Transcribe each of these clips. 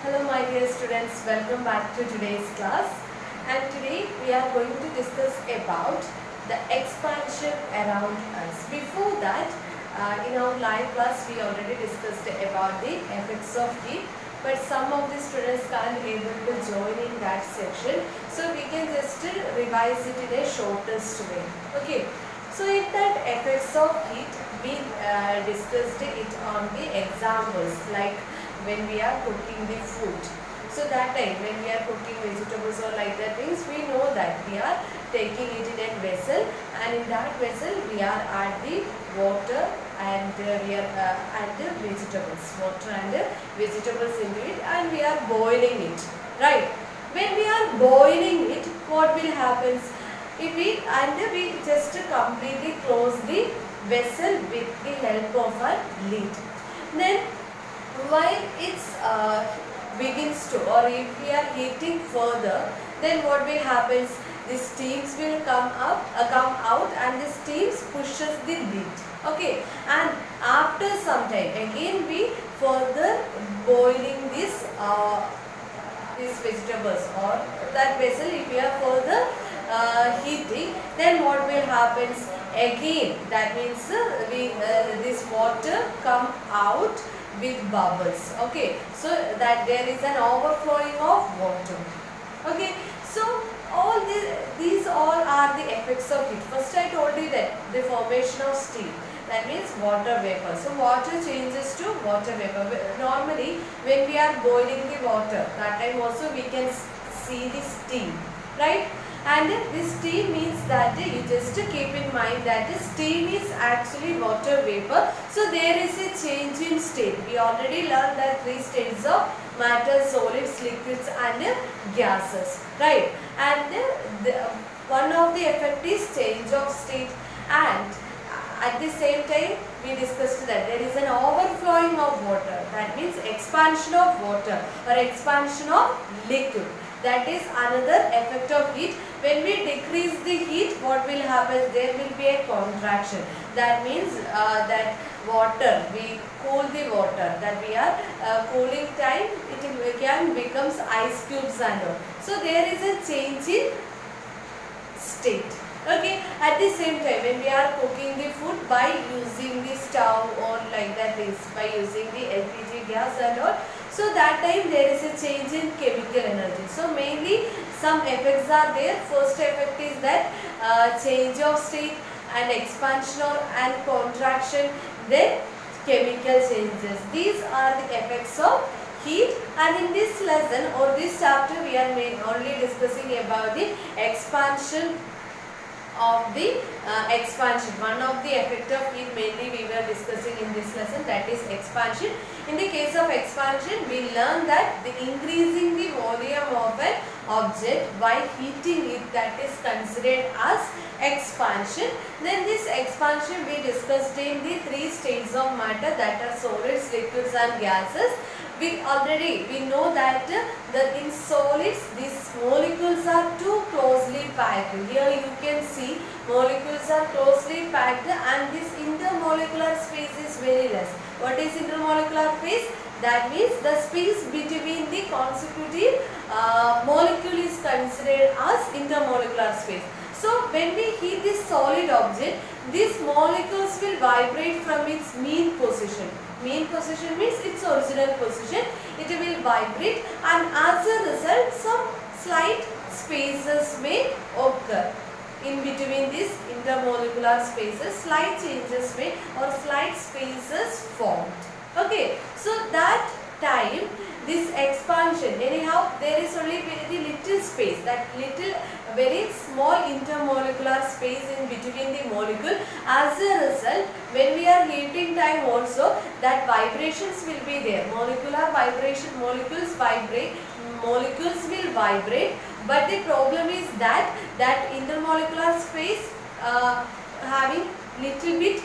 Hello my dear students, welcome back to today's class, and today we are going to discuss about the expansion around us. Before that, in our live class we already discussed about the effects of heat, but some of the students can't able to join in that section, so we can just revise it in a shortest way. Okay, so in that effects of heat we discussed it on the examples like when we are cooking the food. So that time when we are cooking vegetables or like that things, we know that we are taking it in a vessel, and in that vessel we are add the water and we are add the vegetables, water and vegetables into it, and we are boiling it, right? When we are boiling it, what will happen? If we just completely close the vessel with the help of a lid. Then while it begins to, or if we are heating further, then what will happen? The steams will come out, and the steams pushes the lid. Okay, and after some time again we further boiling these vegetables or that vessel. If we are further heating, then what will happen? Again, that means this water come out with bubbles. Okay, so that there is an overflowing of water. Okay, so all these all are the effects of heat. First I told you that the formation of steam, that means water vapor. So water changes to water vapor. Normally when we are boiling the water, that time also we can see the steam, right? And this steam means that you just keep in mind that steam is actually water vapor. So there is a change in state. We already learned that three states of matter, solids, liquids and gases, right? And one of the effect is change of state, and at the same time we discussed that there is an overflowing of water, that means expansion of water or expansion of liquid. That is another effect of heat. When we decrease the heat, what will happen? There will be a contraction. That means that water, we cool the water, that we are cooling time, it can becomes ice cubes and all. So there is a change in state. Okay, at the same time when we are cooking the food by using the stove or like that is by using the LPG gas and all, so that time there is a change in chemical energy. So mainly some effects are there. First effect is that change of state and expansion and contraction, then chemical changes. These are the effects of heat, and in this lesson or this chapter we are only discussing about the expansion of the expansion. One of the effect of heat mainly we were discussing in this lesson, that is expansion. In the case of expansion, we learn that the increasing the volume of an object by heating it, that is considered as expansion. Then this expansion we discussed in the three states of matter, that are solids, liquids and gases. We know that in solids these molecules are too closely packed. Here you can see molecules are closely packed and this intermolecular space is very less. What is intermolecular space? That means the space between the consecutive molecule is considered as intermolecular space. So when we heat this solid object, these molecules will vibrate from its mean position. Mean position means its original position. It will vibrate, and as a result some slight spaces may occur in between these intermolecular spaces. Slight changes may or slight spaces formed. Okay, so that time this expansion, anyhow there is only very little space, that little very small intermolecular space in between the molecule. As a result, when we are heating time also, that vibrations will be there. Molecular vibration, molecules vibrate, molecules will vibrate, but the problem is that intermolecular space having little bit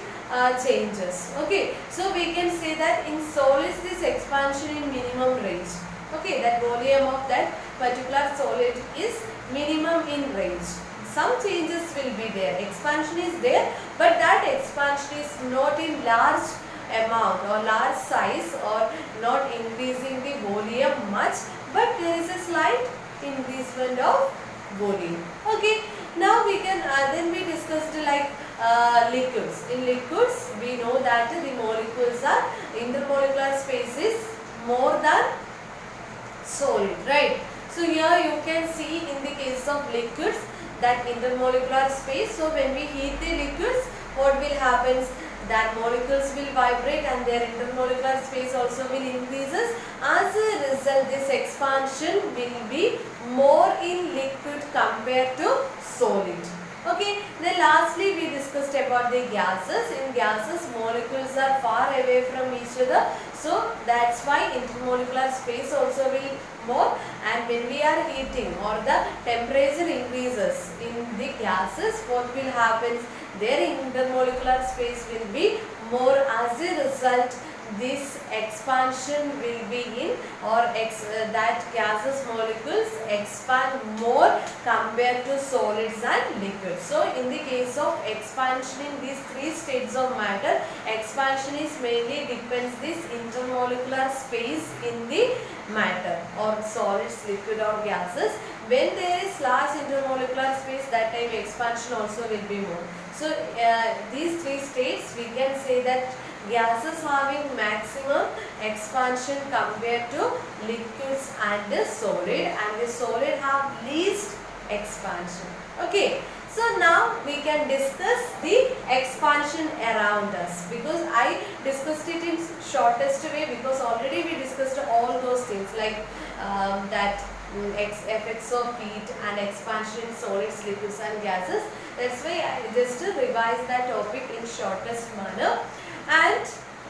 changes. Okay, so we can say that in solids this expansion in minimum range. Okay, that volume of that particular solid is minimum in range. Some changes will be there, expansion is there, but that expansion is not in large amount or large size or not increasing the volume much, but there is a slight increasement of volume. Okay, now we can then we discussed like liquids. In liquids we know that the molecules are intermolecular space is more than solid, right? So here you can see in the case of liquids that intermolecular space. So when we heat the liquids, what will happen? That molecules will vibrate and their intermolecular space also will increases. As a result, this expansion will be more in liquid compared to solid. Okay, then lastly we discussed about the gases. In gases, molecules are far away from each other, so that's why intermolecular space also will more, and when we are heating or the temperature increases in the gases, what will happen? Their intermolecular space will be more. As a result, this expansion will be in or that gases molecules expand more compared to solids and liquids. So in the case of expansion in these three states of matter, expansion is mainly depends this intermolecular space in the matter or solids, liquid or gases. When there is large intermolecular space, that time expansion also will be more. So these three states we can say that gases having maximum expansion compared to liquids and the solid have least expansion. Okay, so now we can discuss the expansion around us, because I discussed it in shortest way because already we discussed all those things like that effects of heat and expansion in solids, liquids and gases. That's why I just revise that topic in shortest manner. And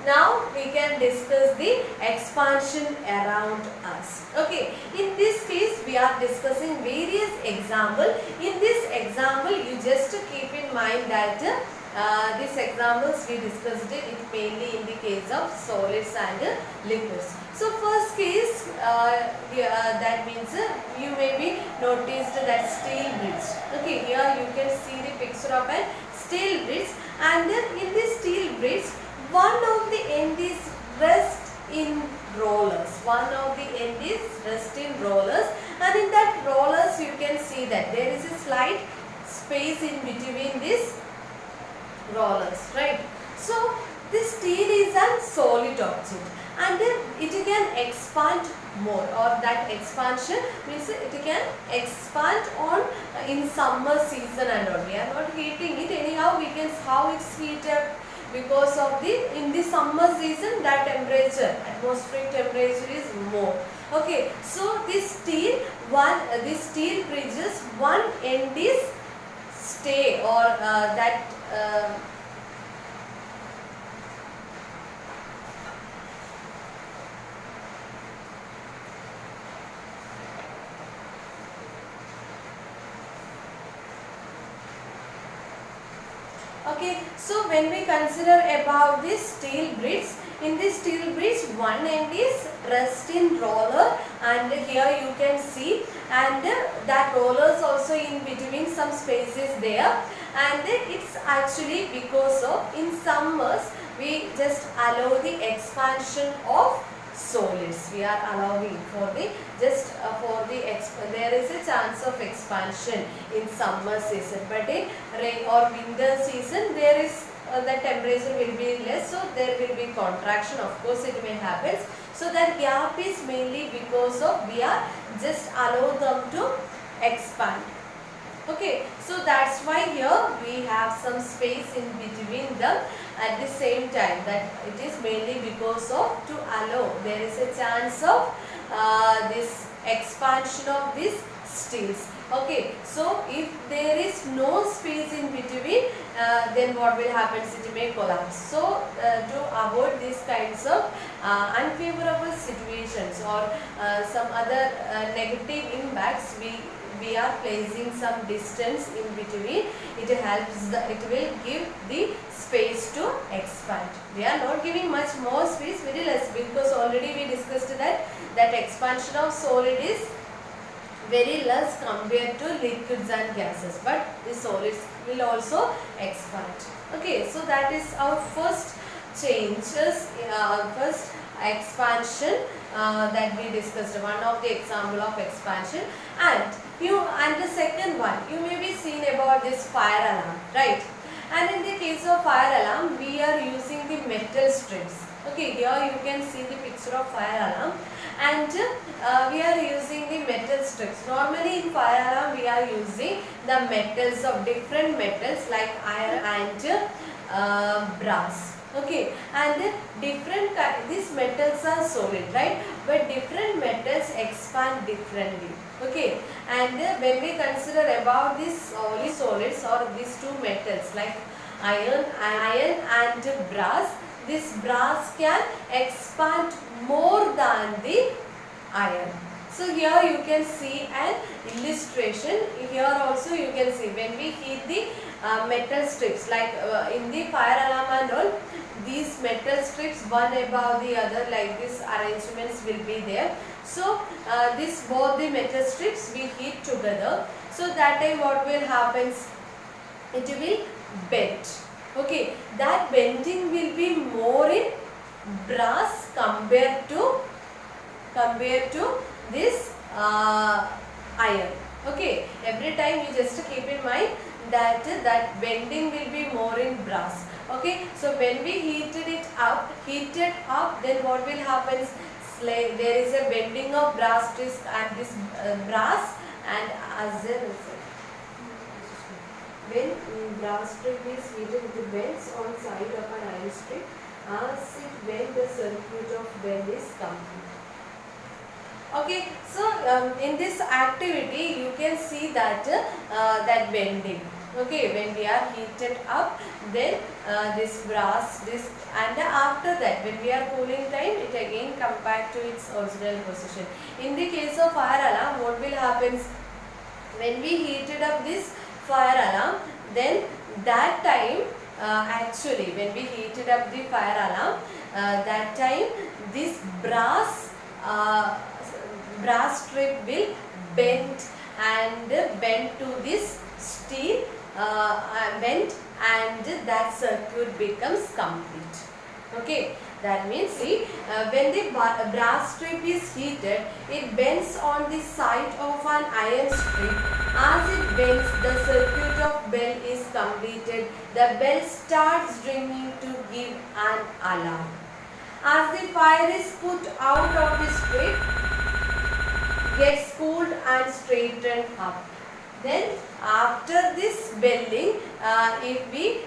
now we can discuss the expansion around us. Okay, in this case we are discussing various examples. In this example, you just keep in mind that these examples we discussed it mainly in the case of solids and liquids. So first case that means you may be noticed that steel bridge. Okay, here you can see the picture of a steel bridge, and in this steel bridge, one of the end is rest in rollers. One of the end is rest in rollers, and in that rollers you can see that there is a slight space in between these rollers, right? So this steel is a solid object, and then it can expand more, or that expansion means it can expand on in summer season and all. We are not heating it anyhow, we can how it's heated because of the in the summer season that temperature, atmospheric temperature is more. Okay, so this steel this steel bridges one end is stay or that okay, so when we consider about this steel bridge, in this steel bridge one end is rest in roller, and here you can see, and that rollers also in between some spaces there, and it's actually because of in summers we just allow the expansion of solids. We are allowing for the just for the there is a chance of expansion in summer season, but in rain or winter season there is the temperature will be less, so there will be contraction. Of course it may happen. So that gap is mainly because of we are just allow them to expand. Okay, so that's why here we have some space in between them. At the same time, that it is mainly because of to allow there is a chance of this expansion of these steels. Okay, so if there is no space in between, then what will happen? It may collapse. So to avoid these kinds of unfavorable situations or some other negative impacts, we are placing some distance in between. It helps it will give the space to expand. We are not giving much more space, very less, because already we discussed that expansion of solid is very less compared to liquids and gases, but the solids will also expand. Okay, so that is our first changes. First expansion that we discussed, one of the example of expansion, and the second one you may be seen about this fire alarm, right? And in the case of fire alarm, we are using the metal strips. Okay, here you can see the picture of fire alarm, and we are using the metal strips. Normally in fire alarm we are using the metals of different metals like iron and brass. Okay, and these metals are solid, right? But different metals expand differently. Okay, and when we consider about these only solids or these two metals like iron and brass, this brass can expand more than the iron. So here you can see an illustration. Here also you can see when we heat the metal strips, like in the fire alarm and all, these metal strips one above the other like this arrangements will be there. So this both the metal strips we heat together. So that time what will happen? It will bend. Okay, that bending will be more in brass compared to this iron. Okay, every time you just keep in mind that bending will be more in brass. Okay, so when we heated up, then what will happen? There is a bending of brass disc and this brass, and as there is when brass strip is heated, it bends on side of an iron strip. As it bends, the circuit of bend is complete. Okay, so in this activity you can see that that bending. Okay, when we are heated up, then this brass disc, and after that when we are cooling time, it again come back to its original position. In the case of fire alarm, what will happen? When we heated up this fire alarm, then that time actually when we heated up the fire alarm, that time this brass strip will bend to this steel bend, and that circuit becomes complete. Okay, that means see, when the brass strip is heated, it bends on the side of an iron strip. As it bends, the circuit of bell is completed. The bell starts ringing to give an alarm. As the fire is put out of the strip, gets cooled and straightened up. Then after this belling, if we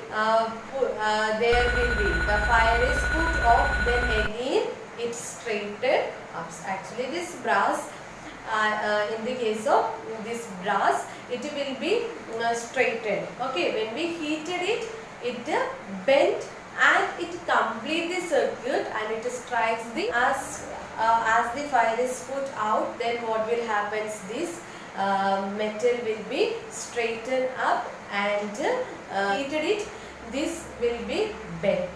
there will be the fire is put off, then again it straightened up. Actually this brass, in the case of this brass, it will be straightened. Okay, when we heated it, it bent and it complete the circuit, and it strikes the as the fire is put out, then what will happen is this metal will be straightened up, and heated it, this will be bent.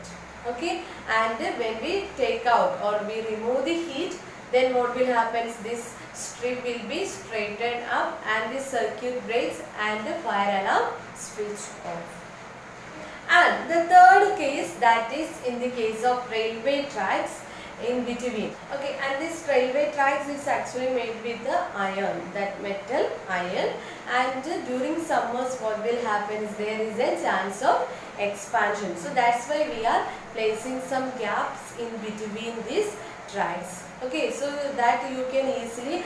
Okay, and when we take out or we remove the heat, then what will happen is this strip will be straightened up and the circuit breaks and the fire alarm switch off. And the third case, that is in the case of railway tracks in between. Okay, and this railway tracks is actually made with the iron, that metal iron, and during summers what will happen is there is a chance of expansion. So that's why we are placing some gaps in between these tracks. Okay, so that you can easily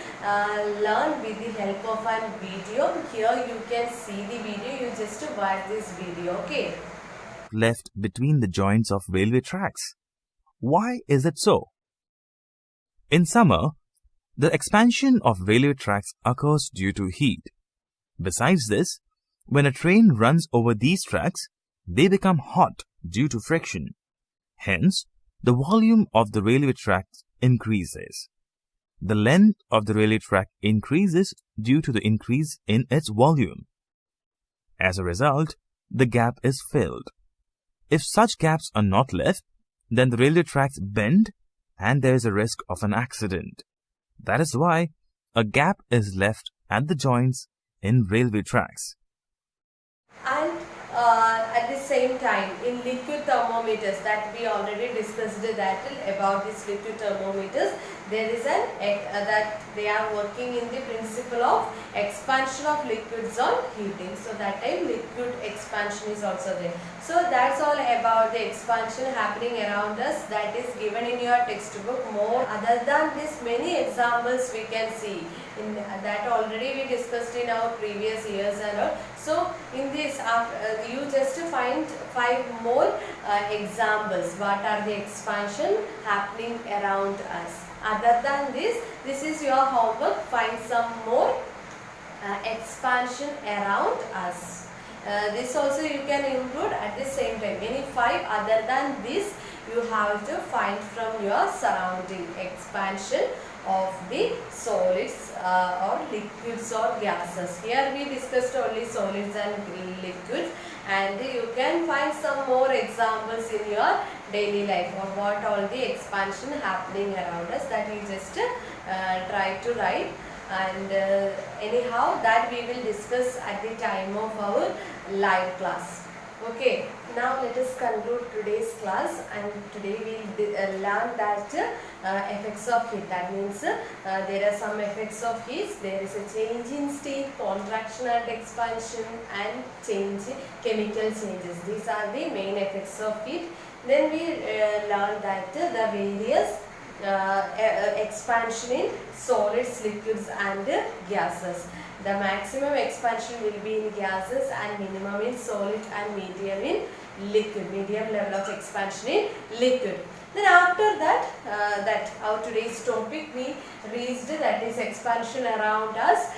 learn with the help of a video. Here you can see the video, you just watch this video. Okay. Left between the joints of railway tracks. Why is it so? In summer, the expansion of railway tracks occurs due to heat. Besides this, when a train runs over these tracks, they become hot due to friction. Hence, the volume of the railway tracks increases. The length of the railway track increases due to the increase in its volume. As a result, the gap is filled. If such gaps are not left, then the railway tracks bend and there is a risk of an accident. That is why a gap is left at the joints in railway tracks. And at the same time, in liquid thermometers, that we already discussed that about these liquid thermometers, there is that they are working in the principle of expansion of liquids on heating. So that time liquid expansion is also there. So that's all about the expansion happening around us, that is given in your textbook. More other than this, many examples we can see in that already we discussed in our previous years and all. So in this you just find 5 more examples what are the expansion happening around us. Other than this is your homework. Find some more expansion around us. This also you can include at the same time. Any 5 other than this you have to find from your surrounding. Expansion of the solids or liquids or gases. Here we discussed only solids and liquids, and you can find some more examples in your daily life or what all the expansion happening around us, that you just try to write. And anyhow, that we will discuss at the time of our live class. Okay, now let us conclude today's class, and today we will learn that effects of heat. That means there are some effects of heat. There is a change in state, contraction and expansion, and chemical changes. These are the main effects of heat. Then we learn that the various expansion in solids, liquids and gases. The maximum expansion will be in gases and minimum in solid and medium in liquid. Medium level of expansion in liquid. Then after that, that our today's topic we reached, that is expansion around us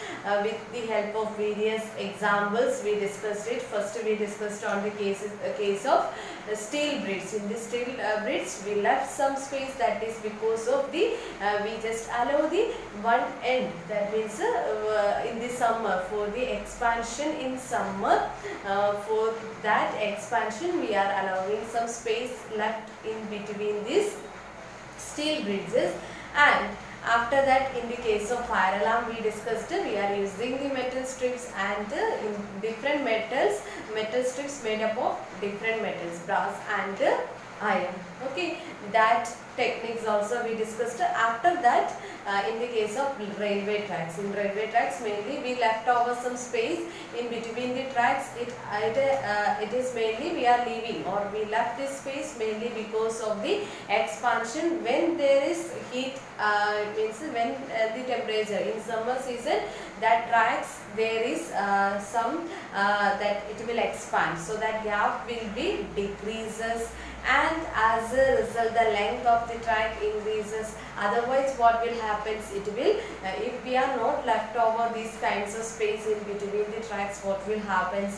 with the help of various examples. We discussed it. First we discussed on the case of steel bridge. In the steel bridge we left some space, that is because of the we just allow the one end, that means in the summer, for the expansion in summer, for that expansion we are allowing some space left in between these steel bridges. And after that, in the case of fire alarm, we discussed we are using the metal strips and in different metals, metal strips made up of different metals, brass and iron. Okay, that techniques also we discussed. After that, in the case of railway tracks, in railway tracks mainly we left over some space in between the tracks. It is mainly we are leaving, or we left this space mainly because of the expansion. When there is heat, means when the temperature in summer season, that tracks there is some that it will expand, so that gap will be decreases, and as a result the length of the track increases. Otherwise what will happen, it will if we are not left over these kinds of space in between the tracks, what will happen,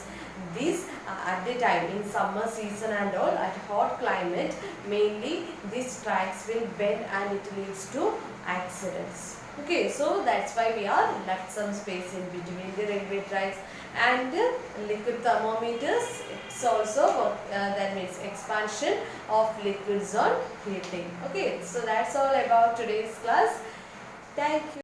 this at the time in summer season and all, at hot climate mainly these tracks will bend and it leads to accidents. Okay, so that's why we are left some space in between the railway tracks. And liquid thermometers, it's also that means expansion of liquids on heating. Okay, so that's all about today's class. Thank you.